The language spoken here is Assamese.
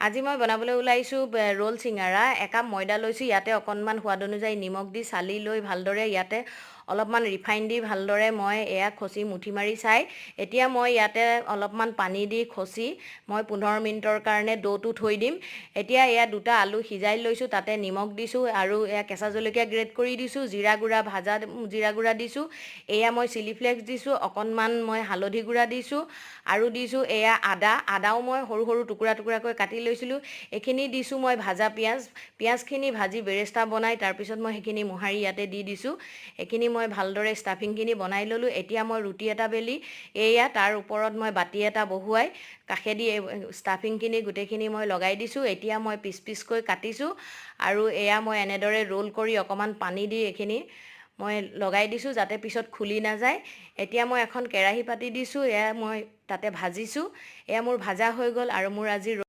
আজি মই বনাবলৈ ওলাইছোঁ ৰোল চিঙাৰা। একাপ ময়দা লৈছোঁ, ইয়াতে অকণমান সোৱাদ অনুযায়ী নিমখ দি চালি লৈ ভালদৰে ইয়াতে অলপমান ৰিফাইন দি ভালদৰে মই এয়া খচি মুঠি মাৰি চাই এতিয়া মই ইয়াতে অলপমান পানী দি খচি মই 15 মিনিটৰ কাৰণে ডোটো থৈ দিম। এতিয়া এয়া দুটা আলু সিজাই লৈছোঁ, তাতে নিমখ দিছোঁ আৰু এয়া কেঁচা জলকীয়া গ্ৰেট কৰি দিছোঁ, জিৰা গুড়া ভাজা জিৰা গুড়া দিছোঁ, এয়া মই চিলি ফ্লেক্স দিছোঁ, অকণমান মই হালধি গুড়া দিছোঁ আৰু দিছোঁ এয়া আদাও মই সৰু সৰু টুকুৰা টুকুৰাকৈ কাটি লৈছিলোঁ। এইখিনি দিছোঁ মই ভাজা পিঁয়াজখিনি ভাজি বেৰেস্তা বনাই তাৰপিছত মই সেইখিনি মোহাৰি ইয়াতে দি দিছোঁ। এইখিনি মই ভালদৰে ষ্টাফিংখিনি বনাই ল'লোঁ। এতিয়া মই ৰুটি এটা বেলি এয়া তাৰ ওপৰত মই বাতি এটা বহুৱাই কাষেদি ষ্টাফিংখিনি গোটেইখিনি মই লগাই দিছোঁ। এতিয়া মই পিচ পিচকৈ কাটিছোঁ আৰু এয়া মই এনেদৰে ৰোল কৰি অকণমান পানী দি এইখিনি মই লগাই দিছোঁ যাতে পিছত খুলি নাযায়। এতিয়া মই এখন কেৰাহী পাতি দিছোঁ, এয়া মই তাতে ভাজিছোঁ। এয়া মোৰ ভাজা হৈ গ'ল আৰু মোৰ আজি